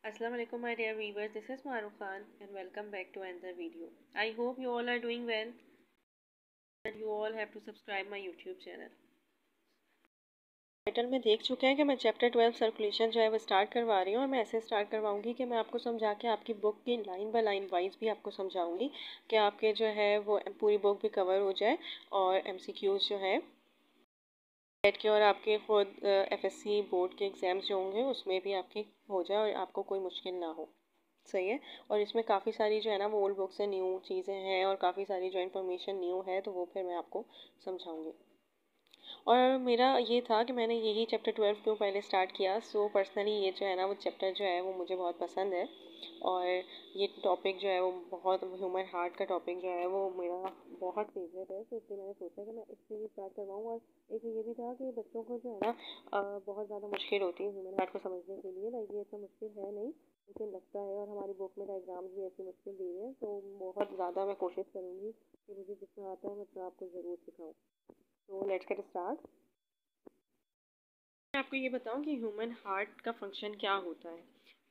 Assalamu alaikum my dear viewers, this is Maruf Khan and welcome back to another video. I hope you all are doing well and you all have to subscribe my YouTube channel. Title में देख चुके हैं कि मैं chapter 12 circulation जो है वो start करवा रही हूँ और मैं ऐसे स्टार्ट करवाऊँगी कि मैं आपको समझा के आपकी बुक की लाइन बाय लाइन वाइज भी आपको समझाऊँगी कि आपके जो है वो पूरी बुक भी कवर हो जाए और MCQs जो है नेट के और आपके खुद FSC बोर्ड के एग्ज़ाम्स जो होंगे उसमें भी आपके हो जाए और आपको कोई मुश्किल ना हो। सही है। और इसमें काफ़ी सारी जो है ना वो ओल्ड बुक से न्यू चीज़ें हैं और काफ़ी सारी जो इन्फॉर्मेशन न्यू है तो वो फिर मैं आपको समझाऊंगी। और मेरा ये था कि मैंने यही चैप्टर 12 क्यों पहले स्टार्ट किया। सो पर्सनली ये जो है ना वो चैप्टर जो है वो मुझे बहुत पसंद है और ये टॉपिक जो है वो बहुत ह्यूमन हार्ट का टॉपिक जो है वो मेरा बहुत फेवरेट है। तो इसलिए मैंने सोचा कि मैं इससे भी स्टार्ट करवाऊँ। और एक ये भी था कि बच्चों को जो है ना बहुत ज़्यादा मुश्किल होती है ह्यूमन हार्ट को समझने के लिए। लाइक ये इतना मुश्किल है नहीं लेकिन लगता है, और हमारी बुक में डायग्राम्स भी ऐसी मुश्किल दी है। तो बहुत ज़्यादा मैं कोशिश करूँगी कि मुझे जितना आता है मैं उतना आपको ज़रूर सिखाऊँ। तो लेट्स गेट स्टार्ट। मैं आपको ये बताऊं कि ह्यूमन हार्ट का फंक्शन क्या होता है।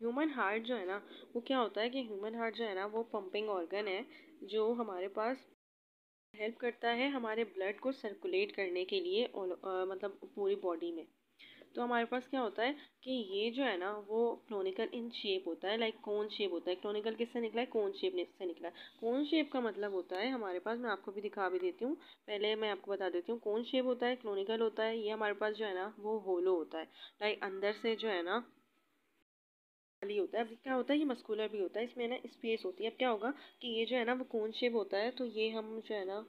ह्यूमन हार्ट जो है ना वो क्या होता है कि ह्यूमन हार्ट जो है ना वो पंपिंग ऑर्गन है जो हमारे पास हेल्प करता है हमारे ब्लड को सर्कुलेट करने के लिए मतलब पूरी बॉडी में। तो हमारे पास क्या होता है कि ये जो है ना वो क्लोनिकल इन शेप होता है, लाइक कोन शेप होता है। क्लोनिकल किससे निकला है? कोन शेप से निकला है। कोन शेप का मतलब होता है हमारे पास, मैं आपको भी दिखा भी देती हूँ, पहले मैं आपको बता देती हूँ। कोन शेप होता है, क्लोनिकल होता है, ये हमारे पास जो है ना वो होलो होता है। लाइक अंदर से जो है ना खाली होता है। अब क्या होता है ये मस्कुलर भी होता है, इसमें ना स्पेस होती है। अब क्या होगा कि ये जो है ना वो कोन शेप होता है, तो ये हम जो है ना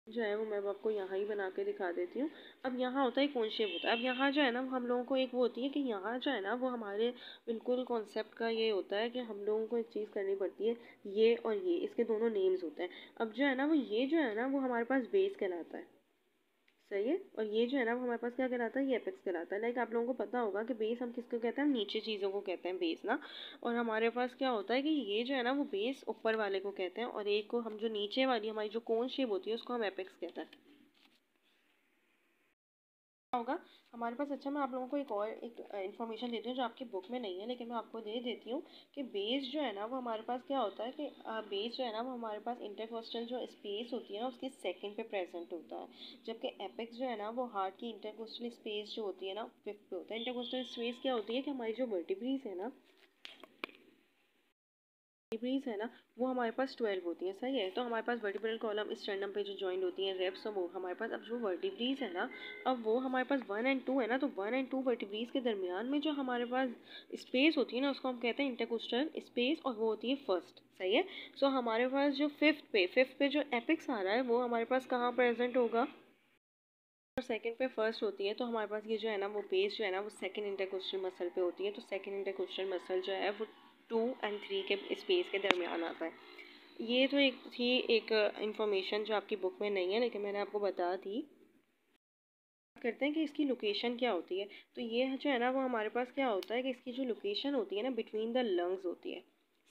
जो है वो मैं आपको यहाँ ही बना के दिखा देती हूँ। अब यहाँ होता है कोन शेप होता है। अब यहाँ जो है ना हम लोगों को एक वो होती है कि यहाँ जो है ना वो हमारे बिल्कुल कॉन्सेप्ट का ये होता है कि हम लोगों को एक चीज़ करनी पड़ती है, ये और ये इसके दोनों नेम्स होते हैं। अब जो है ना वो ये जो है ना वो हमारे पास बेस कहलाता है। सही है। और ये जो है ना वो हमारे पास क्या कहलाता है? ये एपेक्स कहलाता है। लाइक आप लोगों को पता होगा कि बेस हम किसको कहते हैं? हम नीचे चीज़ों को कहते हैं बेस ना। और हमारे पास क्या होता है कि ये जो है ना वो बेस ऊपर वाले को कहते हैं और एक को हम जो नीचे वाली हमारी जो कोन शेप होती है उसको हम एपेक्स कहते हैं। होगा हमारे पास। अच्छा, मैं आप लोगों को एक और एक इन्फॉर्मेशन देती हूँ जो आपकी बुक में नहीं है लेकिन मैं आपको दे देती हूँ कि बेस जो है ना वो हमारे पास क्या होता है कि बेस जो है ना वो हमारे पास इंटरकोस्टल जो स्पेस होती है ना उसके सेकंड पे प्रेजेंट होता है, जबकि एपेक्स जो है ना वो हार्ट की इंटरकोस्टल स्पेस जो होती है ना फिफ्थ पे होता है। इंटरकोस्टल स्पेस क्या होती है कि हमारी जो वर्टिब्रीज है ना वर्टिब्रीज है ना वो हमारे पास 12 होती है। सही है। तो हमारे पास वर्टिब्रल कॉलम स्टर्नम पे जो जॉइंट होती है रेप्स, वो हमारे पास अब जो वर्टिब्रीज है ना अब वो हमारे पास 1 और 2 है ना। तो 1 और 2 वर्टिब्रीज के दरमियान में जो हमारे पास स्पेस होती है ना उसको हम कहते हैं इंटरकोस्टल स्पेस और वो होती है फर्स्ट। सही है। सो हमारे पास जो फिफ्थ पे जो एपिक्स आ रहा है वो हमारे पास कहाँ प्रेजेंट होगा? और सेकंड पे फर्स्ट होती है। तो हमारे पास ये जो है ना वो बेस जो है ना वो सेकंड इंटरकोस्टल मसल पे होती है। तो सेकंड इंटरकोस्टल मसल जो है वो 2 और 3 के स्पेस के दरमियान आता है। ये तो एक थी एक इंफॉर्मेशन जो आपकी बुक में नहीं है लेकिन मैंने आपको बता दी। करते हैं कि इसकी लोकेशन क्या होती है। तो ये जो है ना वो हमारे पास क्या होता है कि इसकी जो लोकेशन होती है ना बिटवीन द लंग्स होती है।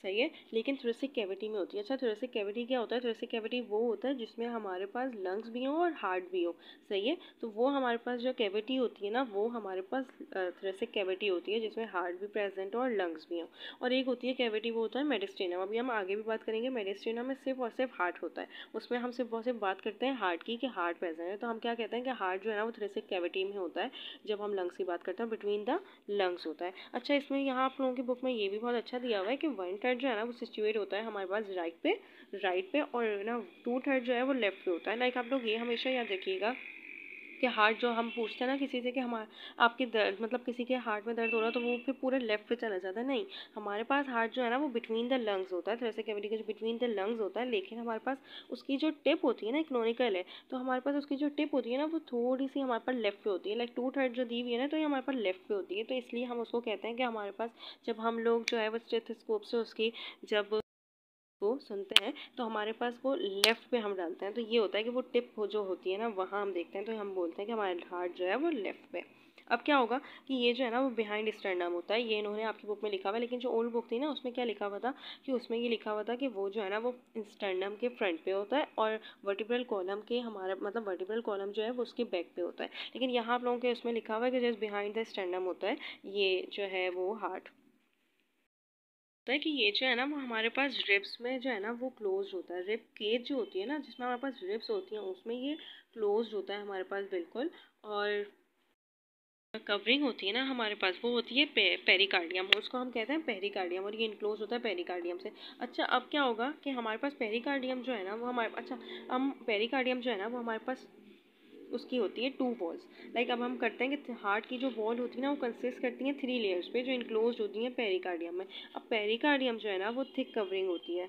सही है। लेकिन थोरेसिक कैविटी में होती है। अच्छा, थोरेसिक कैविटी क्या होता है? थोरेसिक कैविटी वो होता है जिसमें हमारे पास लंग्स भी हों और हार्ट भी हो। सही है। तो वो हमारे पास जो कैविटी होती है ना वो हमारे पास थोरेसिक कैविटी होती है जिसमें हार्ट भी प्रेजेंट हो और लंग्स भी हों। और एक होती है कैविटी वो होता है मेडिस्टेनम। अभी हम आगे भी बात करेंगे। मेडिस्टेनम में सिर्फ और सिर्फ हार्ट होता है, उसमें हम सिर्फ और सिर्फ बात करते हैं हार्ट की कि हार्ट प्रेजेंट है। तो हम क्या कहते हैं कि हार्ट जो है ना वो थोरेसिक कैविटी में होता है। जब हम लंग्स की बात करते हैं बिटवीन द लंग्स होता है। अच्छा, इसमें यहाँ आप लोगों की बुक में ये भी बहुत अच्छा दिया हुआ है कि 1/3 जो है ना वो सिचुएट होता है हमारे पास राइट पे और ना 2/3 जो है वो लेफ्ट पे होता है। लाइक आप लोग ये हमेशा याद रखिएगा कि हार्ट जो हम पूछते हैं ना किसी से कि हमारे आपके दर्द मतलब किसी के हार्ट में दर्द हो रहा है तो वो फिर पूरे लेफ्ट पे चला जाता है। नहीं, हमारे पास हार्ट जो है ना वो बिटवीन द लंग्स होता है। तो ऐसे कैविटी का जो बिटवीन द लंग्स होता है, लेकिन हमारे पास उसकी जो टिप होती है ना इकोनॉमिकल है, तो हमारे पास उसकी जो टिप होती है ना वो थोड़ी सी हमारे पास लेफ्ट पे होती है। लाइक 2/3 जो दी हुई है ना तो ये हमारे पास लेफ्ट पे होती है। तो इसलिए हम उसको कहते हैं कि हमारे पास जब हम लोग जो है वो स्टेथोस्कोप से उसकी जब को सुनते हैं तो हमारे पास वो लेफ्ट पे हम डालते हैं। तो ये होता है कि वो टिप हो जो होती है ना वहाँ हम देखते हैं तो हम बोलते हैं कि हमारा हार्ट जो है वो लेफ्ट पे। अब क्या होगा कि ये जो है ना वो बिहाइंड स्टर्नम होता है। ये इन्होंने आपकी बुक में लिखा हुआ है, लेकिन जो ओल्ड बुक थी ना उसमें क्या लिखा हुआ था कि उसमें ये लिखा हुआ था कि वो जो है ना वो स्टर्नम के फ्रंट पे होता है और वर्टिब्रल कॉलम के हमारा मतलब वर्टिब्रल कॉलम जो है वो उसके बैक पे होता है। लेकिन यहाँ आप लोगों के उसमें लिखा हुआ है कि जस्ट बिहाइंड द स्टर्नम होता है ये जो है वो हार्ट। होता है कि ये जो है ना वो हमारे पास रिब्स में जो है ना वो क्लोज होता है। रिब केज जो होती है ना जिसमें हमारे पास रिब्स होती हैं उसमें ये क्लोज होता है हमारे पास बिल्कुल। और कवरिंग होती है ना हमारे पास वो होती है पेरिकार्डियम, उसको हम कहते हैं पेरिकार्डियम, और ये इनक्लोज होता है पेरिकार्डियम से। अच्छा अब क्या होगा कि हमारे पास पेरिकार्डियम जो है ना वो हमारे अच्छा हम पेरिकार्डियम जो है ना वो हमारे पास उसकी होती है 2 वॉल्स। लाइक अब हम करते हैं कि हार्ट की जो वॉल होती है ना वो कंसिस्ट करती है 3 लेयर्स पे जो इनक्लोज होती हैं पेरिकार्डियम में। अब पेरिकार्डियम जो है ना वो थिक कवरिंग होती है।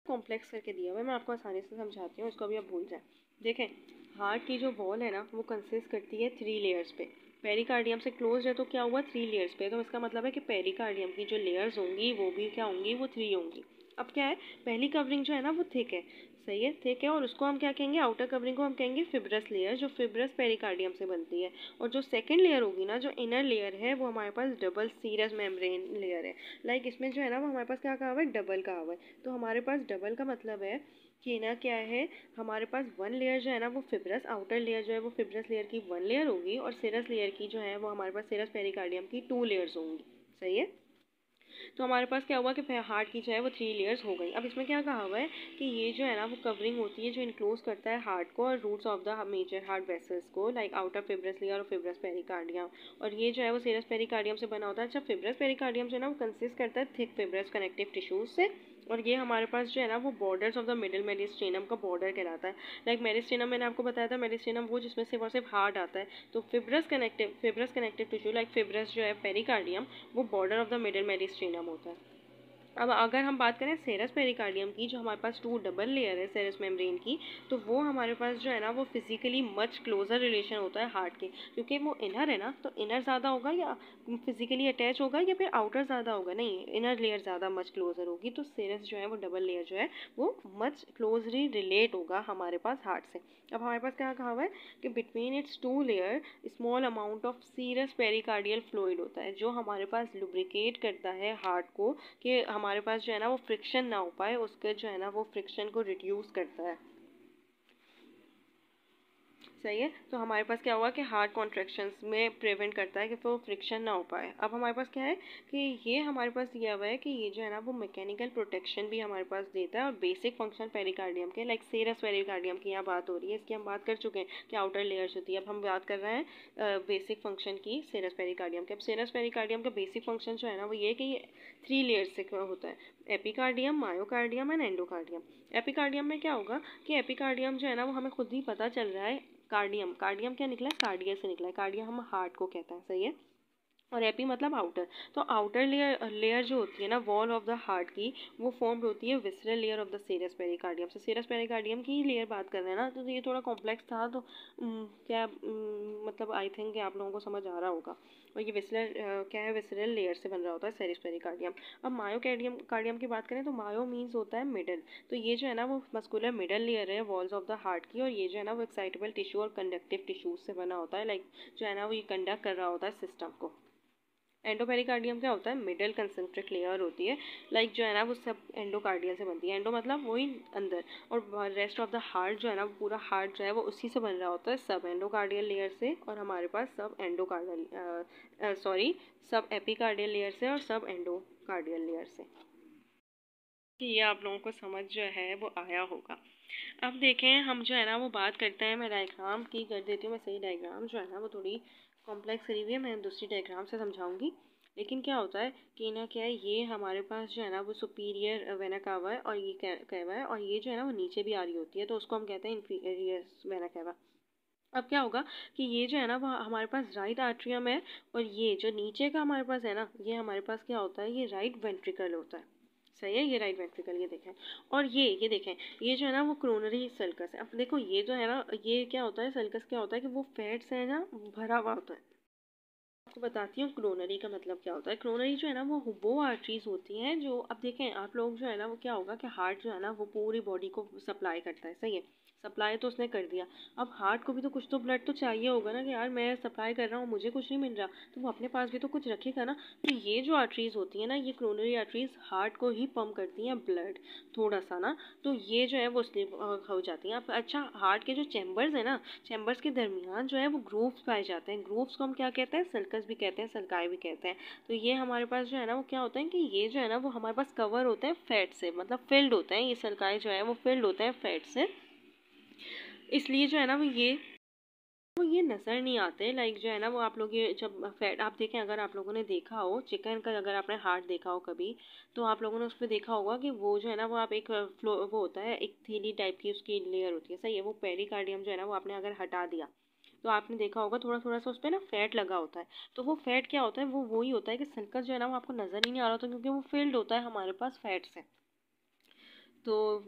कॉम्प्लेक्स करके दिया हुआ है, मैं आपको आसानी से समझाती हूँ, इसको भी आप भूल जाएं। देखें, हार्ट की जो वॉल है ना वो कंसिस्ट करती है 3 लेयर्स पे। पेरिकार्डियम से क्लोज है तो क्या हुआ 3 लेयर्स पे, तो इसका मतलब है कि पेरिकार्डियम की जो लेयर्स होंगी वो भी क्या होंगी, वो 3 होंगी। अब क्या है, पहली कवरिंग जो है ना वो थिक है, सही है, थिक है, और उसको हम क्या कहेंगे, आउटर कवरिंग को हम कहेंगे फिब्रस लेयर, जो फिब्रस पेरिकार्डियम से बनती है। और जो सेकंड लेयर होगी ना, जो इनर लेयर है, वो हमारे पास डबल सीरस मेम्ब्रेन लेयर है। लाइक इसमें जो है ना वो हमारे पास क्या कहा हुआ है, डबल कहा हुआ है। तो हमारे पास डबल का मतलब है कि ना क्या है, हमारे पास वन लेयर जो है ना वो फिब्रस, आउटर लेयर जो है वो फिब्रस लेयर की वन लेयर होगी, और सिरस लेयर की जो है वो हमारे पास सिरस पेरिकार्डियम की 2 लेयर्स होंगी, सही है। तो हमारे पास क्या हुआ कि हार्ट की जो है वो 3 लेयर्स हो गई। अब इसमें क्या कहा हुआ है कि ये जो है ना वो कवरिंग होती है जो इनक्लोज करता है हार्ट को और roots of the major heart vessels को, लाइक आउटर फिब्रस लेयर और फिब्रस पेरिकार्डियम। और ये जो है वो सिरस पेरिकार्डियम से बना होता है। अच्छा, फिब्रस पेरिकार्डियम जो है ना वो कंसिस्ट करता है थिक फिब्रस कनेक्टिव टिश्यूज से, और ये हमारे पास जो है ना वो बॉर्डर्स ऑफ द मिडिल मेरिस्टेनम का बॉर्डर कहलाता है। लाइक मेरिस्टेनम मैंने आपको बताया था, मेरिस्टेनम वो जिसमें सिर्फ हार्ट आता है। तो fibrous connective tissue like fibrous जो है पेरिकार्डियम, वो बॉर्डर ऑफ द मिडिल मेरिस्टेनम होता है। अब अगर हम बात करें सेरस पेरिकार्डियम की, जो हमारे पास 2 डबल लेयर है सेरस मेम्ब्रेन की, तो वो हमारे पास जो है ना वो फिजिकली मच क्लोजर रिलेशन होता है हार्ट के, क्योंकि वो इनर है ना, तो इनर ज़्यादा होगा या फिजिकली अटैच होगा या फिर आउटर ज़्यादा होगा, नहीं, इनर लेयर ज़्यादा मच क्लोजर होगी। तो सेरस जो है वो डबल लेयर जो है वो मच क्लोजली रिलेट होगा हमारे पास हार्ट से। अब हमारे पास क्या कहा हुआ है कि between its 2 layer small amount of serous pericardial fluid होता है, जो हमारे पास लुब्रिकेट करता है हार्ट को, कि हमारे पास जो है ना वो फ्रिक्शन ना हो पाए, उसके जो है ना वो फ्रिक्शन को रिड्यूस करता है, सही है। तो हमारे पास क्या हुआ कि हार्ट कॉन्ट्रैक्शंस में प्रिवेंट करता है कि वो फ्रिक्शन ना हो पाए। अब हमारे पास क्या है कि ये हमारे पास दिया हुआ है कि ये जो है ना वो मैकेनिकल प्रोटेक्शन भी हमारे पास देता है, और बेसिक फंक्शन पेरिकार्डियम के, लाइक सेरस पेरिकार्डियम की यहाँ बात हो रही है, इसकी हम बात कर चुके हैं कि आउटर लेयर्स होती है। अब हम बात कर रहे हैं बेसिक फंक्शन की सेरस पेरिकार्डियम के। अब सेरस पेरिकार्डियम का बेसिक फंक्शन जो है ना वो ये कि ये 3 लेयर्स से होता है, epicardium, myocardium and endocardium. Epicardium में क्या होगा कि एपिकार्डियम जो है ना वो हमें खुद ही पता चल रहा है, कार्डियम, कार्डियम क्या निकला है, कार्डिया से निकला है, कार्डिया हम हार्ट को कहते हैं, सही है। और एपी मतलब आउटर। तो आउटर लेयर जो होती है ना वॉल ऑफ द हार्ट की, वो फॉर्म्ड होती है visceral layer of the serous pericardium से। सेरस पेरिकार्डियम की लेयर बात कर रहे हैं ना, तो ये थोड़ा कॉम्प्लेक्स था, तो क्या मतलब आई थिंक आप लोगों को समझ आ रहा होगा। और ये विसरल क्या है, विसरल लेयर से बन रहा होता है सेरस पेरिकार्डियम। अब मायोकार्डियम कार्डियम की बात करें तो मायो मीन्स होता है मिडल। तो ये जो है ना वो मस्कुलर मिडल लेयर है वॉल्स ऑफ द हार्ट की, और ये जो है ना वो एक्साइटेबल टिश्यू और कंडक्टिव टिश्यूज से बना होता है, लाइक जो है ना वो ये कंडक्ट कर रहा होता है सिस्टम को। एंडोपेरिकार्डियम क्या होता है, मिडल कंसेंट्रिक लेयर होती है, लाइक जो है ना वो सब एंडोकार्डियल से बनती है। एंडो मतलब वही अंदर, और रेस्ट ऑफ द हार्ट जो है ना पूरा हार्ट जो है वो उसी से बन रहा होता है, सब एंडोकार्डियल लेयर से, और हमारे पास सब एंडोकार्डियल सब एपिकार्डियल लेयर से और सब एंडोकार्डियल लेयर से। कि ये आप लोगों को समझ जो है वो आया होगा। अब देखें, हम जो है ना वो बात करते हैं, मैं डायग्राम की कर देती हूँ, मैं सही डायग्राम जो है ना वो थोड़ी कॉम्प्लेक्स करी हुई है, मैं दूसरी डायग्राम से समझाऊंगी। लेकिन क्या होता है कि ना क्या है, ये हमारे पास जो है ना वो सुपीरियर वेना कावा है, और ये कहवा है, और ये जो है ना वो नीचे भी आ रही होती है, तो उसको हम कहते हैं इन्फीरियर वेना कावा। अब क्या होगा कि ये जो है ना वो हमारे पास राइट आर्ट्रियम है, और ये जो नीचे का हमारे पास है ना, ये हमारे पास क्या होता है, ये राइट वेंट्रिकल होता है, सही है, ये राइट वेंट्रिकल, ये देखें। और ये देखें, ये जो है ना वो क्रोनरी सल्कस है। अब देखो ये जो है ना, ये क्या होता है, सल्कस क्या होता है कि वो फैट से है ना भरा हुआ होता है। आपको बताती हूँ क्रोनरी का मतलब क्या होता है। क्रोनरी जो है ना वो आर्टरीज होती हैं जो, अब देखें आप लोग जो है ना वो क्या होगा कि हार्ट जो है ना वो पूरी बॉडी को सप्लाई करता है, सही है, सप्लाई तो उसने कर दिया। अब हार्ट को भी तो कुछ तो ब्लड तो चाहिए होगा ना कि यार मैं सप्लाई कर रहा हूँ, मुझे कुछ नहीं मिल रहा, तो वो अपने पास भी तो कुछ रखेगा ना। तो ये जो आर्टरीज होती है ना, ये कोरोनरी आर्टरीज हार्ट को ही पंप करती हैं ब्लड थोड़ा सा ना, तो ये जो है वो स्लिप हो जाती हैं। अब अच्छा, हार्ट के जो चैम्बर्स है ना, चैम्बर्स के दरमियान जो है वो ग्रूव्स पाए जाते हैं। ग्रूव्स को हम क्या कहते हैं? सल्कस भी कहते हैं, सल्काई भी कहते हैं। तो ये हमारे पास जो है ना वो क्या होता है कि ये जो है ना वो हमारे पास कवर होते हैं फैट से, मतलब फिल्ड होते हैं, ये सल्काई जो है वो फिल्ड होते हैं फैट से, इसलिए जो है ना वो ये नज़र नहीं आते। लाइक जो है ना वो आप लोग ये जब फैट आप देखें, अगर आप लोगों ने देखा हो चिकन का, अगर आपने हार्ट देखा हो कभी, तो आप लोगों ने उस पर देखा होगा कि वो जो है ना वो आप एक फ्लो वो होता है, एक थैली टाइप की उसकी लेयर होती है, सही है, वो पेरिकार्डियम जो है ना वो आपने अगर हटा दिया तो आपने देखा होगा थोड़ा थोड़ा सा उस पर ना फैट लगा होता है। तो वो फैट क्या होता है? वो वही होता है कि सल्कस जो है ना वो आपको नज़र ही नहीं आ रहा होता, क्योंकि वो फिल्ड होता है हमारे पास फैट से। तो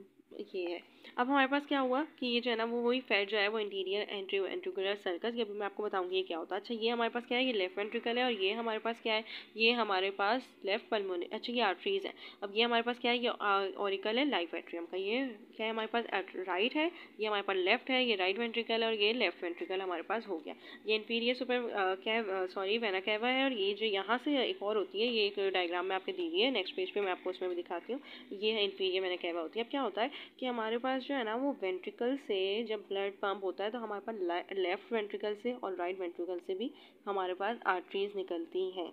ये है। अब हमारे पास क्या हुआ कि ये जो है ना वो वही फैट जो है वो इंटीरियर एंट्रिकुलर सर्कस, ये भी मैं आपको बताऊंगी ये क्या होता है। अच्छा, ये हमारे पास क्या है? ये लेफ्ट वेंट्रिकल है, और ये हमारे पास क्या है? ये हमारे पास लेफ्ट पल्मोनरी, अच्छा ये आर्टरीज है। अब ये हमारे पास क्या है? ये ऑरिकल है लाइफ एट्रियम का। ये क्या है हमारे पास? राइट है, ये हमारे पास लेफ्ट है, ये राइट वेंट्रिकल है, और ये लेफ्ट वेंट्रिकल हमारे पास हो गया। ये इन्फीरियर सुपर क्या है, सॉरी वेना कैवा है। और ये जो यहाँ से एक और होती है, ये एक डायग्राम में आपके दी हुई है, नेक्स्ट पेज पे मैं आपको उसमें भी दिखाती हूँ। ये है इन्फीरियर वेना कैवा होती है। अब क्या होता है कि हमारे पास जो है ना वो वेंट्रिकल से जब ब्लड पंप होता है तो हमारे पास लेफ्ट वेंट्रिकल से और राइट वेंट्रिकल से भी हमारे पास आर्टरीज निकलती हैं,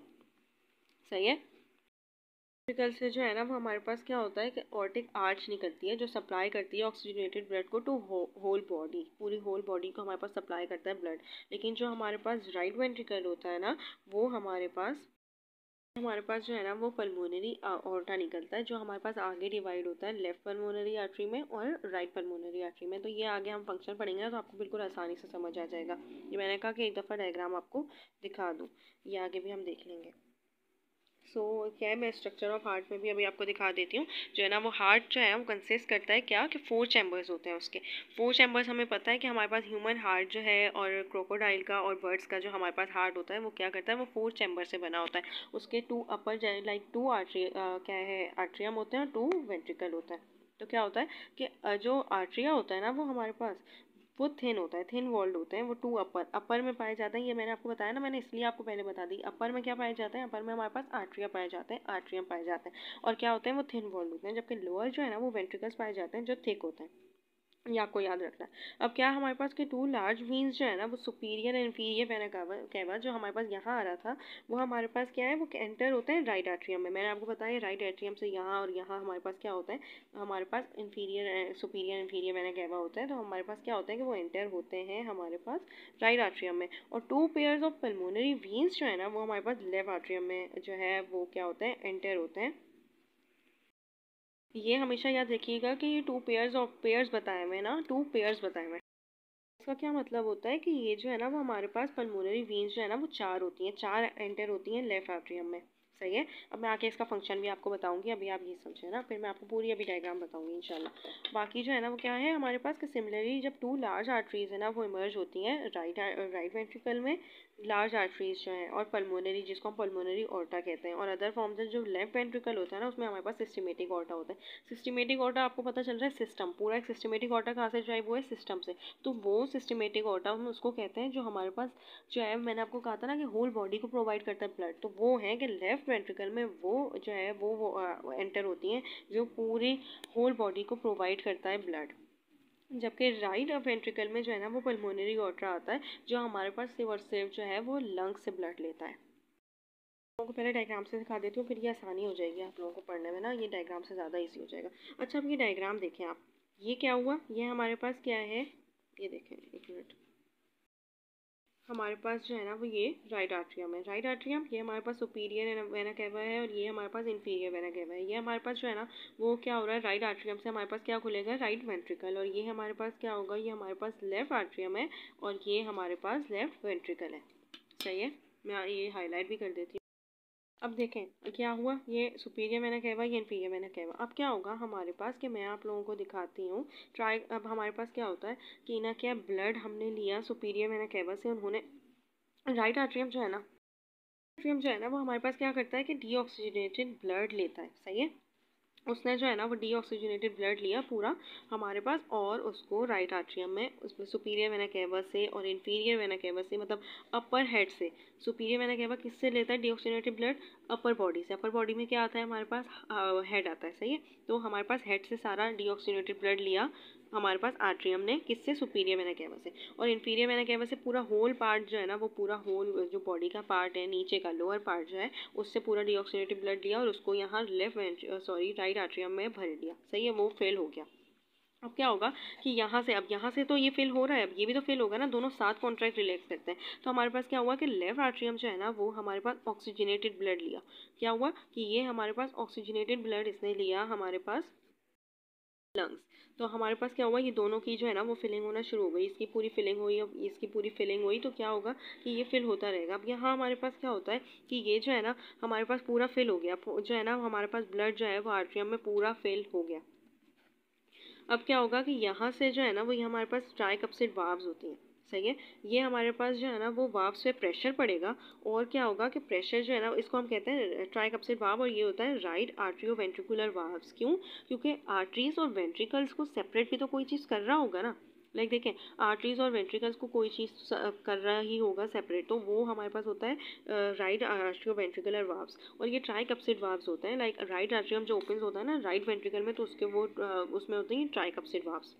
सही है। वेंट्रिकल से जो है ना वो हमारे पास क्या होता है कि ऑर्टिक आर्च निकलती है, जो सप्लाई करती है ऑक्सीजनेटेड ब्लड को टू होल बॉडी, पूरी होल बॉडी को हमारे पास सप्लाई करता है ब्लड। लेकिन जो हमारे पास राइट वेंट्रिकल होता है ना, वो हमारे पास जो है ना वो पल्मोनरी ऑर्टा निकलता है, जो हमारे पास आगे डिवाइड होता है लेफ्ट पल्मोनरी आर्टरी में और राइट पल्मोनरी आर्टरी में। तो ये आगे हम फंक्शन पढ़ेंगे ना तो आपको बिल्कुल आसानी से समझ आ जाएगा। ये मैंने कहा कि एक दफ़ा डायग्राम आपको दिखा दूँ, ये आगे भी हम देख लेंगे। क्या है, मैं स्ट्रक्चर ऑफ हार्ट में भी अभी आपको दिखा देती हूँ। जो है ना वो हार्ट जो है वो कंसिस्ट करता है क्या कि 4 चैम्बर्स होते हैं उसके। 4 चैम्बर्स हमें पता है कि हमारे पास ह्यूमन हार्ट जो है और क्रोकोडाइल का और बर्ड्स का जो हमारे पास हार्ट होता है वो क्या करता है, वो 4 चैम्बर से बना होता है। उसके 2 अपर लाइक 2 क्या है आर्ट्रियम होते हैं और 2 वेंट्रिकल होता है। तो क्या होता है कि जो आर्ट्रिया होता है ना वो हमारे पास वो थिन होता है, थिन वॉल्ड होते हैं। वो 2 अपर में पाए जाते हैं। ये मैंने आपको बताया ना, मैंने इसलिए आपको पहले बता दी। अपर में क्या पाए जाते हैं? अपर में हमारे पास आर्ट्रिया पाए जाते हैं, आर्ट्रियम पाए जाते हैं, और क्या होते हैं? वो थिन वॉल्ड होते हैं। जबकि लोअर जो है ना वो वेंट्रिकल्स पाए जाते हैं, जो थिक होते हैं। ये आपको याद रखना है। अब क्या हमारे पास के 2 लार्ज वेन्स जो है ना वो superior and inferior vena cava जो हमारे पास यहाँ आ रहा था, वो हमारे पास क्या है, वो एंटर होते हैं राइट आर्ट्रियम में। मैंने आपको बताया राइट आर्ट्रियम से यहाँ और यहाँ हमारे पास क्या होता है, हमारे पास inferior superior inferior vena cava होता है। तो हमारे पास क्या होता है कि वो एंटर होते हैं हमारे पास राइट आर्ट्रियम में। और 2 पेयर्स ऑफ पल्मोनरी वेन्स जो है ना वो हमारे पास लेफ्ट आर्ट्रियम में जो है वो क्या होते हैं, एंटर होते हैं। ये हमेशा याद रखिएगा कि ये 2 पेयर्स बताए हुए हैं ना, 2 पेयर्स बताए हुए हैं। इसका क्या मतलब होता है कि ये जो है ना वो हमारे पास पल्मोनरी वेन्स जो है ना वो 4 होती हैं, 4 एंटर होती हैं लेफ्ट आर्ट्रियम में, सही है। अब मैं आके इसका फंक्शन भी आपको बताऊंगी, अभी आप ये समझे ना, फिर मैं आपको पूरी अभी डायग्राम बताऊंगी इंशाल्लाह। बाकी जो है ना वो क्या है हमारे पास कि सिमिलरली जब 2 लार्ज आर्टरीज है ना वो इमर्ज होती हैं राइट वेंट्रिकल में, लार्ज आर्टरीज जो हैं, और पल्मोनरी जिसको हम पल्मोनरी ऑर्टा कहते हैं, और अदर फॉर्म्स है जो लेफ्ट वेंट्रिकल होता है ना उसमें हमारे पास सिस्टमेटिक ऑर्टा होता है। सिस्टमेटिक ऑर्टा आपको पता चल रहा है, सिस्टम पूरा एक सिस्टमेटिक ऑर्टा कहाँ से ड्राइव हुआ है? सिस्टम से। तो वो सिस्टमेटिक ऑर्टा हम उसको कहते हैं जो हमारे पास जो है, मैंने आपको कहा था ना कि होल बॉडी को प्रोवाइड करता है ब्लड, तो वो है कि लेफ्ट वेंट्रिकल में वो जो है वो एंटर होती हैं, जो पूरी होल बॉडी को प्रोवाइड करता है ब्लड। जबकि राइट वेंट्रिकल में जो है ना वो पल्मोनरी ऑर्टा आता है, जो हमारे पास सिर्फ और सिर्फ जो है वो लंग से ब्लड लेता है। लोगों को पहले डायग्राम से दिखा देती हूँ, फिर ये आसानी हो जाएगी आप लोगों को पढ़ने में ना, ये डायग्राम से ज़्यादा इजी हो जाएगा। अच्छा, अब ये डायग्राम देखें आप, ये क्या हुआ, ये हमारे पास क्या है, ये देखें एक मिनट, हमारे पास जो है ना वो ये राइट आर्ट्रियम है। राइट आर्ट्रियम ये हमारे पास सुपीरियर वेना कैवा है, और ये हमारे पास इंफीरियर वेना कैवा है। ये हमारे पास जो है ना वो क्या हो रहा है, राइट आर्ट्रियम से हमारे पास क्या खुलेगा, राइट वेंट्रिकल, और ये हमारे पास क्या होगा, ये हमारे पास लेफ्ट आर्ट्रियम है, और ये हमारे पास लेफ्ट वेंट्रिकल है, सही है। मैं ये हाईलाइट भी कर देती हूँ। अब देखें क्या हुआ, ये सुपीरियर वेना कैवा, ये इन्फीरियर वेना कैवा। अब क्या होगा हमारे पास कि मैं आप लोगों को दिखाती हूँ ट्राई। अब हमारे पास क्या होता है कि ना क्या ब्लड हमने लिया सुपीरियर वेना कैवा से, उन्होंने राइट आर्ट्रियम जो है ना, आर्ट्रियम जो है ना वो हमारे पास क्या करता है कि डीऑक्सीजनेटेड ब्लड लेता है, सही है। उसने जो है ना वो डीऑक्सीजनेटेड ब्लड लिया पूरा हमारे पास और उसको राइट आर्ट्रियम में उसमें सुपीरियर वेना केवा से और इन्फीरियर वेना केवा से मतलब अपर हेड से। सुपीरियर वेना केवा किससे लेता है डीऑक्सीजनेटेड ब्लड? अपर बॉडी से। अपर बॉडी में क्या आता है हमारे पास? हेड आता है, सही है। तो हमारे पास हेड से सारा डीऑक्सीजनेटेड ब्लड लिया हमारे पास आर्ट्रियम ने, किससे? सुपीरियर वेना केवा से। और इन्फीरियर वेना केवा से पूरा होल पार्ट जो है ना वो पूरा होल जो बॉडी का पार्ट है नीचे का लोअर पार्ट जो है उससे पूरा डीऑक्सीजनेटेड ब्लड लिया और उसको यहाँ राइट आर्ट्रियम में भर दिया, सही है। वो फेल हो गया। अब क्या होगा कि यहाँ से, अब यहाँ से तो ये फेल हो रहा है, अब ये भी तो फेल होगा ना, दोनों साथ कॉन्ट्रैक्ट रिलेट करते हैं। तो हमारे पास क्या हुआ कि लेफ्ट आर्ट्रियम जो है ना वो हमारे पास ऑक्सीजनेटेड ब्लड लिया। क्या हुआ कि ये हमारे पास ऑक्सीजनेटेड ब्लड इसने लिया हमारे पास लंग्स। तो हमारे पास क्या हुआ, ये दोनों की जो है ना वो फिलिंग होना शुरू हो गई। इसकी पूरी फिलिंग हुई, अब इसकी पूरी फिलिंग हुई तो क्या होगा कि ये फिल होता रहेगा। अब यहाँ हमारे पास क्या होता है कि ये जो है ना हमारे पास पूरा फिल हो गया, जो है ना हमारे पास ब्लड जो है वो आर्ट्रियम में पूरा फिल हो गया। अब क्या होगा कि यहाँ से जो है ना वो ये हमारे पास ट्राइकप्सिड वाल्व्स होती हैं, सही है। ये हमारे पास जो है ना वो वाल्व्स पे प्रेशर पड़ेगा और क्या होगा कि प्रेशर जो है ना इसको हम कहते हैं ट्राइकप्सिड वाल्व और ये होता है राइट आर्ट्रियो वेंट्रिकुलर वाल्व्स। क्यों? क्योंकि आर्टरीज और वेंट्रिकल्स को सेपरेट भी तो कोई चीज़ कर रहा होगा ना। लाइक देखें, आर्टरीज और वेंट्रिकल्स को कोई चीज़ कर रहा ही होगा सेपरेट, तो वो हमारे पास होता है राइट आर्ट्रियो वेंट्रिकुलर वाल्व्स। और ये ट्राइकप्सिड वाल्व्स होते हैं। लाइक राइट आर्ट्रियम जो ओपन होता है ना राइट वेंट्रिकल में, तो उसके वो उसमें होते हैं ट्राइकप्सिड वाल्व्स।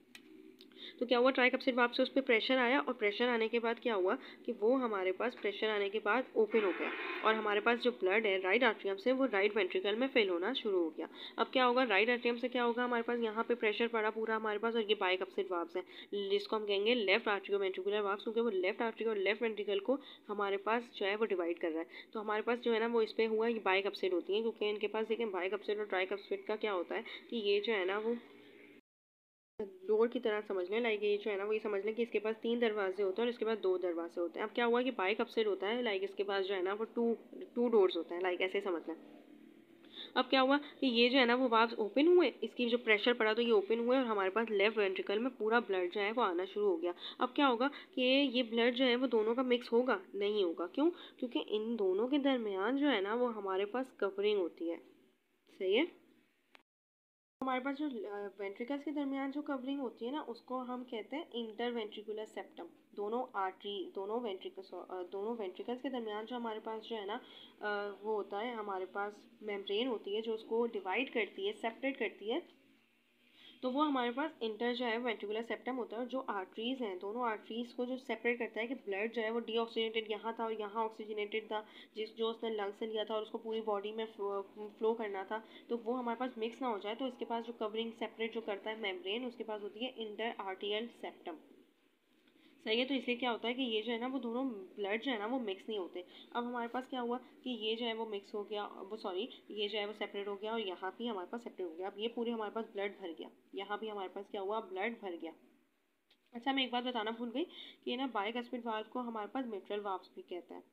तो क्या हुआ, ट्राइकप्सिड वाल्व से उस पर प्रेशर आया और प्रेशर आने के बाद क्या हुआ कि वो हमारे पास प्रेशर आने के बाद ओपन हो गया और हमारे पास जो ब्लड है राइट आर्ट्रियम से वो राइट वेंट्रिकल में फेल होना शुरू हो गया। अब क्या होगा, राइट आर्ट्रियम से क्या होगा, हमारे पास यहाँ पे प्रेशर पड़ा पूरा हमारे पास और ये बाइकप्सिड वाल्व्स है जिसको हम कहेंगे लेफ्ट आर्ट्रियो वेंट्रिकुलर वाल्व्स, क्योंकि वो लेफ्ट आर्ट्रियो और लेफ्ट वेंट्रिकल को हमारे पास जो है वो डिवाइड कर रहा है। तो हमारे पास जो है ना वो इस पर हुआ ये बाइकप्सिड होती है, क्योंकि इनके पास देखें बाइकप्सिड और ट्राइकप्सिड का क्या होता है कि ये जो है ना वो डोर की तरह समझ लें। लाइक ये जो है ना वो ये समझ लें कि इसके पास 3 दरवाजे होते हैं और इसके पास 2 दरवाजे होते हैं। अब क्या हुआ कि बाइक अपसाइड होता है, लाइक इसके पास जो है ना वो टू डोर्स होते हैं, लाइक ऐसे समझ लें। अब क्या हुआ कि ये जो है ना वो वाल्व्स ओपन हुए, इसकी जो प्रेशर पड़ा तो ये ओपन हुए और हमारे पास लेफ्ट वेंट्रिकल में पूरा ब्लड जो है वो आना शुरू हो गया। अब क्या होगा कि ये ब्लड जो है वो दोनों का मिक्स होगा? नहीं होगा। क्यों? क्योंकि इन दोनों के दरमियान जो है ना वो हमारे पास कवरिंग होती है, सही है। हमारे पास जो वेंट्रिकल्स के दरमियान जो कवरिंग होती है ना उसको हम कहते हैं इंटर वेंट्रिकुलर सेप्टम। दोनों वेंट्रिकल्स के दरमियान जो हमारे पास जो है ना वो होता है, हमारे पास मेम्ब्रेन होती है जो उसको डिवाइड करती है, सेपरेट करती है। तो वो हमारे पास इंटर जो है वेंट्रिकुलर सेप्टम होता है और जो आर्टरीज हैं दोनों आर्टरीज को जो सेपरेट करता है कि ब्लड जो है वो डीऑक्सीजनेटेड यहाँ था और यहाँ ऑक्सीजनेटेड था, जो उसने लंग से लिया था और उसको पूरी बॉडी में फ्लो करना था, तो वो हमारे पास मिक्स ना हो जाए। तो इसके पास जो कवरिंग सेपरेट जो करता है मेम्ब्रेन, उसके पास होती है इंटर आर्टियल सेप्टम, सही है। तो इससे क्या होता है कि ये जो है ना वो दोनों ब्लड जो है ना वो मिक्स नहीं होते। अब हमारे पास क्या हुआ कि ये जो है वो मिक्स हो गया, वो सॉरी ये जो है वो सेपरेट हो गया और यहाँ भी हमारे पास सेपरेट हो गया। अब ये पूरे हमारे पास ब्लड भर गया, यहाँ भी हमारे पास क्या हुआ, ब्लड भर गया। अच्छा, मैं एक बात बताना भूल गई कि ना बाइकस्पिड वाल्व को हमारे पास मिट्रल वाल्व भी कहते हैं।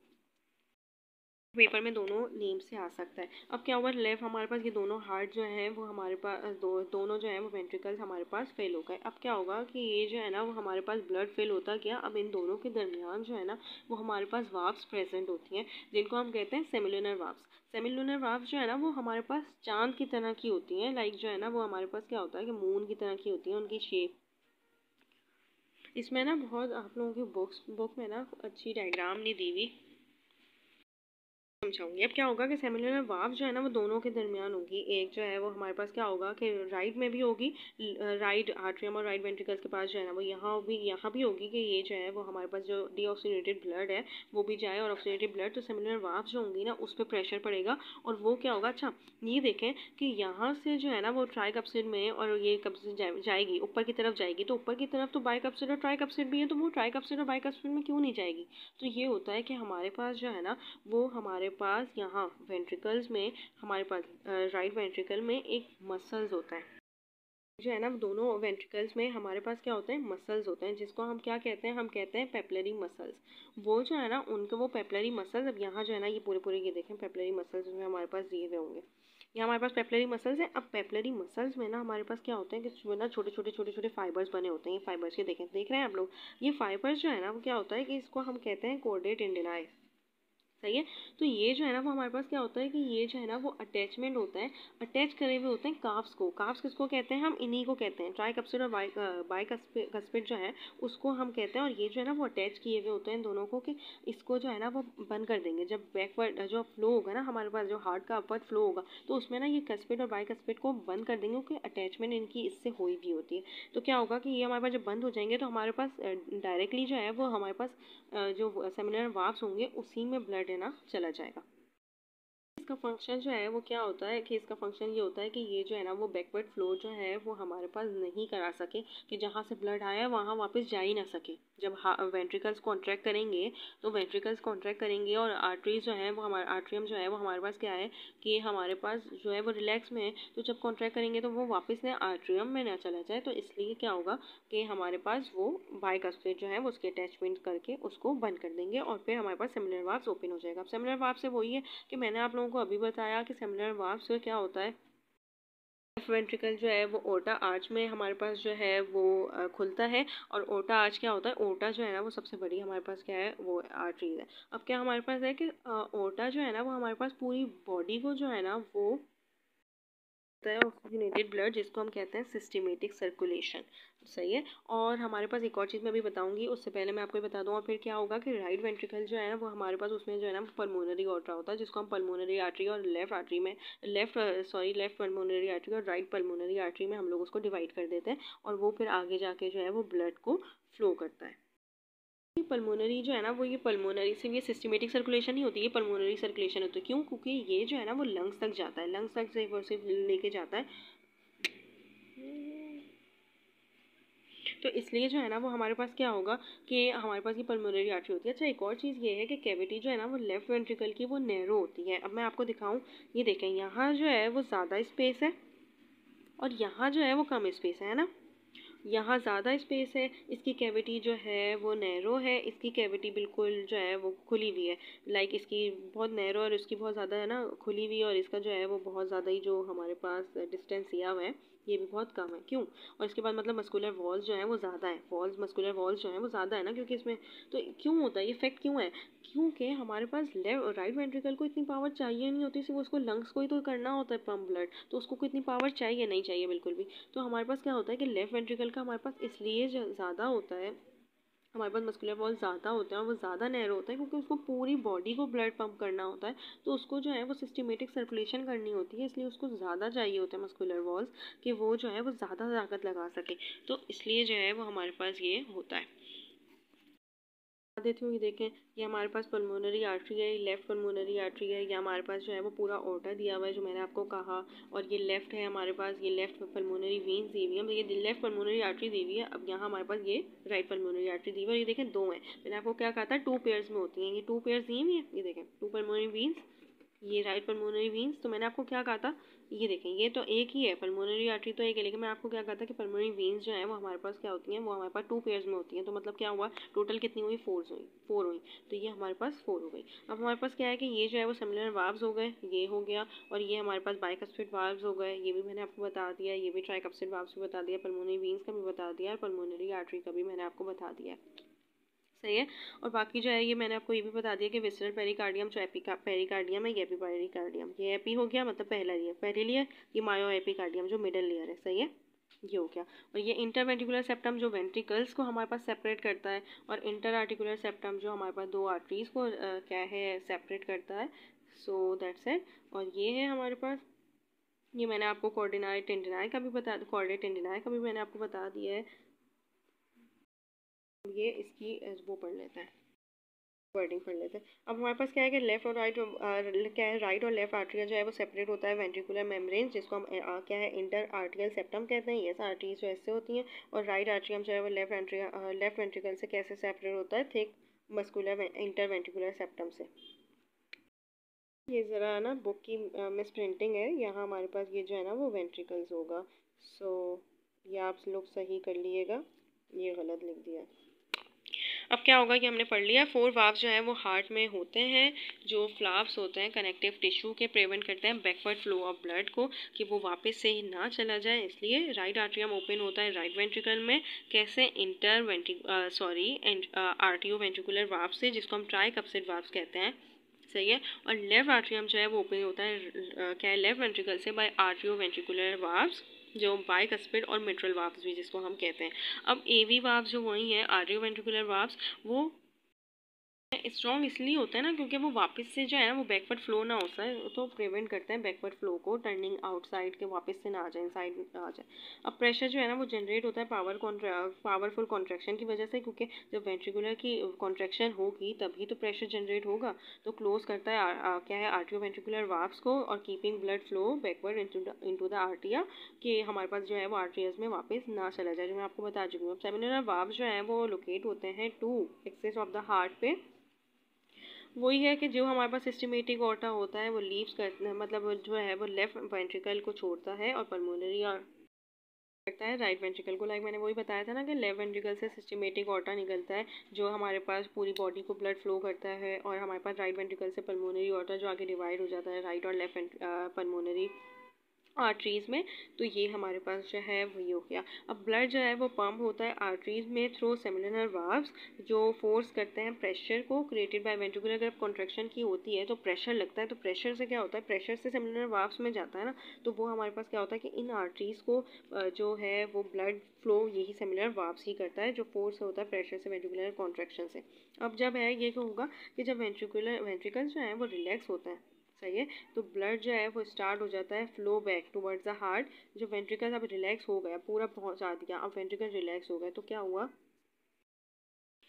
पेपर में दोनों नेम से आ सकता है। अब क्या हुआ, लेफ्ट हमारे पास ये दोनों हार्ट जो है वो हमारे पास दोनों जो है वो वेंट्रिकल्स हमारे पास फेल हो गए। अब क्या होगा कि ये जो है ना वो हमारे पास ब्लड फेल होता गया। अब इन दोनों के दरमियान जो है ना वो हमारे पास वाल्व्स प्रेजेंट होती हैं जिनको हम कहते हैं सेमिलुनर वाल्व्स। सेमिलुनर वाल्व्स जो है ना वो हमारे पास चांद की तरह की होती हैं। लाइक जो है ना वो हमारे पास क्या होता है कि मून की तरह की होती है उनकी शेप। इसमें ना बहुत आप लोगों की बुक में ना अच्छी डायग्राम नहीं दी हुई, समझाऊंगी। अब क्या होगा कि सेमिलुनर वाल्व जो है ना वो दोनों के दरमियान होगी। एक जो है वो हमारे पास क्या होगा कि राइट में भी होगी, राइट आर्ट्रियम और राइट वेंट्रिकल्स के पास जो है ना वो यहाँ भी होगी कि ये जो है वो हमारे पास जो डीऑक्सीजनेटेड ब्लड है वो भी जाए और ऑक्सीजनेटेड ब्लड, तो सेमिलुनर वाल्व जो होंगी ना उस पर प्रेशर पड़ेगा और वो क्या होगा। अच्छा, ये देखें कि यहाँ से जो है ना वो ट्राइकप्सिड में और ये कप्सिड जाएगी ऊपर की तरफ जाएगी, तो ऊपर की तरफ तो बाइकप्सिड और ट्राइकप्सिड भी है, तो वो ट्राइकप्सिड और बाइकप्सिड में क्यों नहीं जाएगी? तो ये होता है कि हमारे पास जो है ना वो हमारे पास यहाँ वेंट्रिकल्स में हमारे पास राइट वेंट्रिकल में एक मसल्स होता है जो है ना, दोनों वेंट्रिकल्स में हमारे पास क्या होते हैं, मसल्स होते हैं जिसको हम क्या कहते हैं, हम कहते हैं पेपलरी मसल्स। वो जो है ना उनके वो पेपलरी मसल्स, अब यहाँ जो है ना ये पूरे पूरे ये देखें पेपलरी मसल्स जो हमारे पास दिए हुए होंगे, यहाँ हमारे पास पेपलरी मसल्स हैं। अब पेपलरी मसल्स में ना हमारे पास क्या होते हैं कि जो ना छोटे छोटे छोटे छोटे फाइबर्स बने होते हैं। ये फाइबर्स के देख रहे हैं आप लोग, ये फाइबर्स जो है ना वो क्या होता है कि इसको हम कहते हैं कोर्डेट इंडेलाइ। सही है। तो ये जो है ना वो हमारे पास क्या होता है कि ये जो है ना वो अटैचमेंट होता है, अटैच करे हुए होते हैं काफ्स को। काफ्स किसको कहते हैं? हम इन्हीं को कहते हैं। ट्राइकप्सिड और बाइकस्पिड जो है उसको हम कहते हैं। और ये जो है ना वो अटैच किए हुए होते हैं दोनों को, कि इसको जो है ना वो बंद कर देंगे जब बैकवर्ड जो फ्लो होगा ना हमारे पास, जो हार्ट का अपवर्ड फ्लो होगा, तो उसमें ना ये कस्पिड और बाइकस्पिड को बंद कर देंगे, क्योंकि अटैचमेंट इनकी इससे हुई भी होती है। तो क्या होगा कि ये हमारे पास जब बंद हो जाएंगे तो हमारे पास डायरेक्टली जो है वो हमारे पास जो सेमिनल वाल्व्स होंगे उसी में ब्लड है ना चला जाएगा। इसका फंक्शन जो है वो क्या होता है कि इसका फंक्शन ये होता है कि ये जो है ना वो बैकवर्ड फ्लो जो है वो हमारे पास नहीं करा सके, कि जहाँ से ब्लड आया वहाँ वापस जा ही ना सके। जब वेंट्रिकल्स कॉन्ट्रैक्ट करेंगे तो वेंट्रिकल्स कॉन्ट्रैक्ट करेंगे और आर्टरीज जो है वो हमारे आर्ट्रियम जो है वो हमारे पास क्या है कि हमारे पास जो है वो रिलैक्स में है। तो जब कॉन्ट्रैक्ट करेंगे तो वो वापस ना आर्ट्रियम में ना चला जाए, तो इसलिए क्या होगा कि हमारे पास वो बाइकस्पिड जो है वो उसके अटैचमेंट करके उसको बंद कर देंगे और फिर हमारे पास सेमिनल वाल्व्स ओपन हो जाएगा। अब सेमिनल वाल्व से वही है कि मैंने आप लोगों को अभी बताया कि सेमिनल वाल्व से क्या होता है, लेफ्ट वेंट्रिकल जो है वो ओर्टा आर्च में हमारे पास जो है वो खुलता है। और ओर्टा आर्च क्या होता है, ओर्टा जो है ना वो सबसे बड़ी हमारे पास क्या है वो आर्टरीज है। अब क्या हमारे पास है कि ओर्टा जो है ना वो हमारे पास पूरी बॉडी को जो है ना वो होता है ऑक्सीजनेटेड ब्लड, जिसको हम कहते हैं सिस्टमेटिक सर्कुलेशन। सही है। और हमारे पास एक और चीज़ मैं भी बताऊंगी, उससे पहले मैं आपको ये बता दूँ। और फिर क्या होगा कि राइट वेंट्रिकल जो है ना वो हमारे पास उसमें जो है ना पल्मोनरी ऑर्ट्रा होता है, जिसको हम पल्मोनरी आर्टरी और लेफ्ट पल्मोनरी आर्टरी और राइट पल्मोनरी आर्टरी में हम लोग उसको डिवाइड कर देते हैं, और वो फिर आगे जाके जो है वो ब्लड को फ्लो करता है। पल्मोनरी जो है ना वो ये पल्मोनरी से ये सिस्टमेटिक सर्कुलेशन नहीं होती, ये पल्मोनरी सर्कुलेशन होती है। क्यों? क्योंकि ये जो है ना वो लंग्स तक जाता है, लंग्स तक से लेके जाता है। तो इसलिए जो है ना वो हमारे पास क्या होगा कि हमारे पास ये पल्मोनरी आर्टरी होती है। अच्छा, एक और चीज़ ये है कि कैविटी जो है ना वो लेफ्ट वेंट्रिकल की वो नैरो होती है। अब मैं आपको दिखाऊं, ये देखें, यहाँ जो है वो ज़्यादा स्पेस है और यहाँ जो है वो कम स्पेस है ना। यहाँ ज़्यादा स्पेस है, इसकी कैविटी जो है वो नैरो है, इसकी कैविटी बिल्कुल जो है वो खुली हुई है। लाइक इसकी बहुत नैरो और इसकी बहुत ज़्यादा है ना खुली हुई है, और इसका जो है वो बहुत ज़्यादा ही जो हमारे पास डिस्टेंस दिया हुआ है ये भी बहुत कम है। क्यों? और इसके बाद मतलब मस्कुलर वॉल्स जो है वो ज़्यादा है, मस्कुलर वॉल्स जो है वो ज़्यादा है ना, क्योंकि इसमें तो क्यों होता है ये इफेक्ट क्यों है? क्योंकि हमारे पास राइट वेंट्रिकल को इतनी पावर चाहिए नहीं होती, सिर्फ उसको लंग्स को ही तो करना होता है पंप ब्लड, तो उसको इतनी पावर चाहिए नहीं चाहिए बिल्कुल भी। तो हमारे पास क्या होता है कि लेफ्ट वेंट्रिकल का हमारे पास इसलिए ज़्यादा होता है, हमारे पास मस्कुलर वॉल ज़्यादा होता है और वो ज़्यादा नैरो होता है, क्योंकि उसको पूरी बॉडी को ब्लड पंप करना होता है। तो उसको जो है वो सिस्टमेटिक सर्कुलेशन करनी होती है, इसलिए उसको ज़्यादा चाहिए होता है मस्कुलर वॉल्स, कि वो जो है वो ज़्यादा ताकत लगा सके। तो इसलिए जो है वो हमारे पास ये होता है। बता देती हूँ, ये देखें, ये हमारे पास पल्मोनरी आर्टरी है, लेफ्ट पल्मोनरी आर्टरी है। ये हमारे पास जो है वो पूरा ओर्टा दिया हुआ है जो मैंने आपको कहा, और ये लेफ्ट है हमारे पास, ये लेफ्ट पल्मोनरी वेन्स दी हुई है, ये लेफ्ट पल्मोनरी आर्टरी दी हुई है। अब यहाँ हमारे पास ये राइट पल्मोनरी आर्टरी दी हुई है, और ये देखें दो हैं। मैंने आपको क्या कहा था, 2 पेयर्स में होती हैं, ये 2 पेयर्स दी हुई है। ये देखें 2 पल्मोनरी वेन्स, ये राइट पल्मोनरी वेन्स। तो मैंने आपको क्या कहा था, ये देखें ये तो एक ही है, पल्मोनरी आर्टरी तो एक है, लेकिन मैं आपको क्या कहा था कि पल्मोनरी वेन्स जो है वो हमारे पास क्या होती हैं, वो हमारे पास 2 पेयर्स में होती हैं। तो मतलब क्या हुआ, टोटल कितनी हुई, 4 हुई। तो ये हमारे पास 4 हो गई। अब हमारे पास क्या है कि ये जो है वो सेमिनल वाल्व्स हो गए, ये हो गया, और ये हमारे पास बाइकस्पिड वाल्व्स हो गए, ये भी मैंने आपको बता दिया, ये भी ट्राइकस्पिड वाल्व्स भी बता दिया, पल्मोनरी वेन्स का भी बता दिया, और पल्मोनरी आर्टरी का भी मैंने आपको बता दिया। सही है। और बाकी जो है ये मैंने आपको ये भी बता दिया कि विसरल पेरिकार्डियम जो पेरिकार्डियम है, ये एपी पेरिकार्डियम, ये एपी हो गया मतलब पहला लेयर, पहले लेयर ये मायो एपिकार्डियम जो मिडल लेयर है। सही है, ये हो गया। और ये इंटरवेंट्रिकुलर सेप्टम जो वेंट्रिकल्स को हमारे पास सेपरेट करता है, और इंटर आर्टिकुलर सेप्टम जो हमारे पास दो आर्टरीज को क्या है सेपरेट करता है। So that's it. और ये है हमारे पास, ये मैंने आपको कॉर्डिनाई टेंडिनाई का भी कॉर्डेट टेंडिनाई का भी मैंने आपको बता दिया है। ये इसकी वो पढ़ लेते हैं, वर्डिंग पढ़ लेते हैं। अब हमारे पास क्या है कि लेफ्ट और राइट क्या है, राइट और लेफ्ट आर्टरी जो है वो सेपरेट होता है वेंट्रिकुलर मेम्ब्रेन, जिसको हम क्या है इंटर आर्टियल सेप्टम कहते हैं। ये आर्टरीज जो ऐसे होती हैं, और राइट आर्ट्रियम जो है वो लेफ्ट वेंट्रिकल से कैसे सेपरेट होता है, thick muscular inter ventricular septum से। ये ज़रा ना बुक की मिस प्रिंटिंग है, यहाँ हमारे पास ये जो है ना वो वेंट्रिकल्स होगा। सो ये आप लोग सही कर लिएगा, ये गलत लिख दिया। अब क्या होगा कि हमने पढ़ लिया, 4 वाल्व्स जो है वो हार्ट में होते हैं, जो फ्लाव्स होते हैं कनेक्टिव टिश्यू के प्रिवेंट करते हैं बैकवर्ड फ्लो ऑफ ब्लड को, कि वो वापस से ही ना चला जाए। इसलिए राइट आर्ट्रियम ओपन होता है राइट वेंट्रिकल में, कैसे आर्टियो वेंट्रिकुलर वाल्व से, जिसको हम ट्राइकप्सिड वाल्व्स कहते हैं। सही है। और लेफ्ट आर्ट्रियम जो है वो ओपन होता है क्या है, लेफ्ट वेंट्रिकल से बाय आर्ट्रियोवेंट्रिकुलर वाल्व्स, जो बाइकस्पिड और मिट्रल वाल्व्स भी जिसको हम कहते हैं। अब एवी वाल्व्स जो वही है आर्ट्रियोवेंट्रिकुलर वाल्व्स, वो स्ट्रॉन्ग इसलिए होता है ना क्योंकि वो वापस से जो है ना वो बैकवर्ड फ्लो ना होता है, तो प्रिवेंट करते हैं बैकवर्ड फ्लो को, टर्निंग आउटसाइड के वापस से ना आ जाए, इनसाइड आ जाए। अब प्रेशर जो है ना वो जनरेट होता है पावरफुल कॉन्ट्रैक्शन की वजह से, क्योंकि जब वेंट्रिकुलर की कॉन्ट्रैक्शन होगी तभी तो प्रेशर जनरेट होगा। तो क्लोज करता है क्या है आर्ट्रियोवेंट्रिकुलर वाल्व्स को, और keeping blood flow backward into the आर्टिया, कि हमारे पास जो है वो आर्टरीज में वापस ना चला जाए, जो मैं आपको बता चुकी हूँ। अब सेमिनल वाल्व्स जो है वो लोकेट होते हैं to axis of the heart पे। वही है कि जो हमारे पास सिस्टमेटिक ऑर्टा होता है वो लीव्स कर मतलब जो है वो लेफ्ट वेंट्रिकल को छोड़ता है और पल्मोनरी और करता है राइट वेंट्रिकल को। लाइक मैंने वही बताया था ना कि लेफ्ट वेंट्रिकल से सिस्टमेटिक ऑर्टा निकलता है जो हमारे पास पूरी बॉडी को ब्लड फ्लो करता है, और हमारे पास राइट वेंट्रिकल से पल्मोनरी ऑर्टा जो आगे डिवाइड हो जाता है राइट और लेफ्ट पल्मोनरी आर्टरीज में। तो ये हमारे पास जो है वही हो गया। अब ब्लड जो है वो पंप होता है आर्टरीज में थ्रू सेमिनल वाल्व्स, जो फोर्स करते हैं प्रेशर को क्रिएटेड बाय वेंट्रिकुलर। अगर कॉन्ट्रैक्शन की होती है तो प्रेशर लगता है, तो प्रेशर से क्या होता है, प्रेशर से सेमिनल वाल्व्स में जाता है ना, तो वो हमारे पास क्या होता है कि इन आर्टरीज को जो है वो ब्लड फ्लो यही सेमिनल वाल्व्स ही करता है, जो फोर्स होता है प्रेशर से वेंट्रिकुलर कॉन्ट्रैक्शन से। अब जब है ये क्या होगा कि जब वेंट्रिकल्स जो है वो रिलैक्स होता है, सही है, तो ब्लड जो है वो स्टार्ट हो जाता है flow back towards the heart. जो वेंट्रिकल अब रिलैक्स हो गया, पूरा पहुंचा दिया, अब वेंट्रिकल रिलैक्स हो गया, तो क्या हुआ,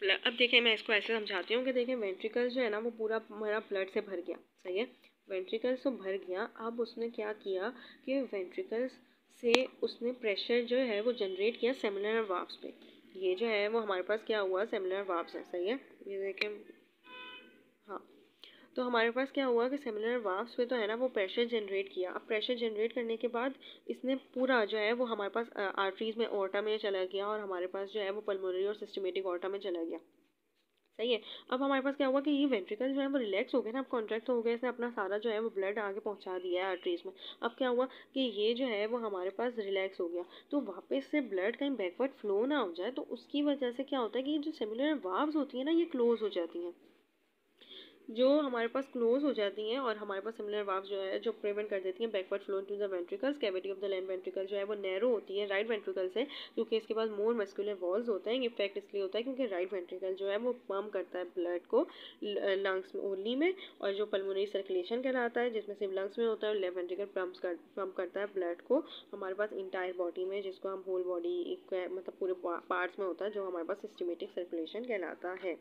अब देखें मैं इसको ऐसे समझाती हूँ कि देखें वेंट्रिकल जो है ना वो पूरा मेरा ब्लड से भर गया, सही है, वेंट्रिकल्स तो भर गया। अब उसने क्या किया कि वेंट्रिकल्स से उसने प्रेशर जो है वो जनरेट किया सेमिनल वाल्व्स पे। ये जो है वो हमारे पास क्या हुआ, सेमिनल वाल्व्स है, सही है, ये देखें, हाँ। तो हमारे पास क्या हुआ कि सेमिनल वाल्व्स पे तो है ना वो प्रेशर जनरेट किया। अब प्रेशर जनरेट करने के बाद इसने पूरा जो है वो हमारे पास आर्टरीज में ऑर्टा में चला गया, और हमारे पास जो है वो पल्मोनरी और सिस्टमेटिक ऑर्टा में चला गया, सही है। अब हमारे पास क्या हुआ कि ये वेंट्रिकल जो है वो रिलैक्स हो गए ना, अब कॉन्ट्रैक्ट हो गए, इसने अपना सारा जो है वो ब्लड आगे पहुंचा दिया है आर्टरीज में। अब क्या हुआ कि ये जो है वो हमारे पास रिलैक्स हो गया, तो वापस से ब्लड कहीं बैकवर्ड फ्लो ना हो जाए, तो उसकी वजह से क्या होता है कि ये जो सेमिनल वाल्व्स होती है ना ये क्लोज हो जाती हैं, जो हमारे पास क्लोज हो जाती हैं, और हमारे पास सिमिलर वाल्व जो है जो प्रिवेंट कर देती हैं backward flow to the ventricles. Cavity of the left ventricle जो है वो नैरो होती है राइट वेंट्रिकल से, क्योंकि इसके पास मोर मस्कुलर वॉल्स होते हैं। इफेक्ट इसलिए होता है क्योंकि राइट वेंट्रिकल जो है वो पम्प करता है ब्लड को लंग्स में ओनली में, और जो पल्मोनरी सर्कुलेशन कहलाता है जिसमें सिर्फ लंग्स में होता है, और लेफ्ट वेंट्रिकल पम्प करता है ब्लड को हमारे पास इंटायर बॉडी में, जिसको हम होल बॉडी मतलब पूरे पार्ट्स में होता है, जो हमारे पास सिस्टमेटिक सर्कुलेशन कहलाता है।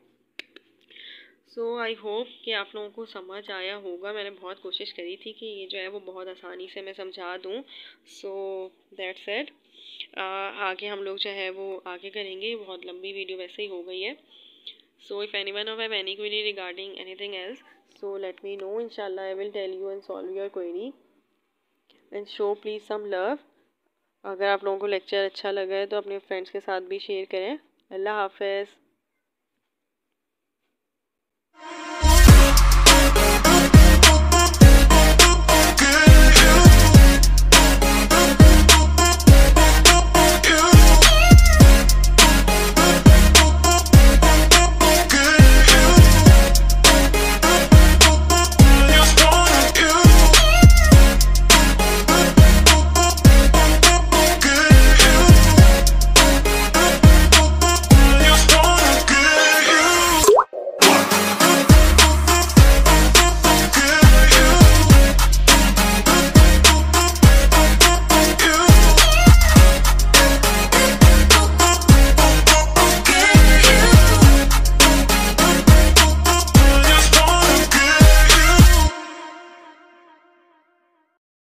सो आई होप कि आप लोगों को समझ आया होगा। मैंने बहुत कोशिश करी थी कि ये जो है वो बहुत आसानी से मैं समझा दूँ। So that's it. आगे हम लोग जो है वो आगे करेंगे, बहुत लंबी वीडियो वैसे ही हो गई है। So if anyone have any query regarding anything else, so let me know, इंशाल्लाह I will tell you and solve your query and show please some love. अगर आप लोगों को लेक्चर अच्छा लगा है तो अपने फ्रेंड्स के साथ भी शेयर करें। अल्लाह हाफ़िज़।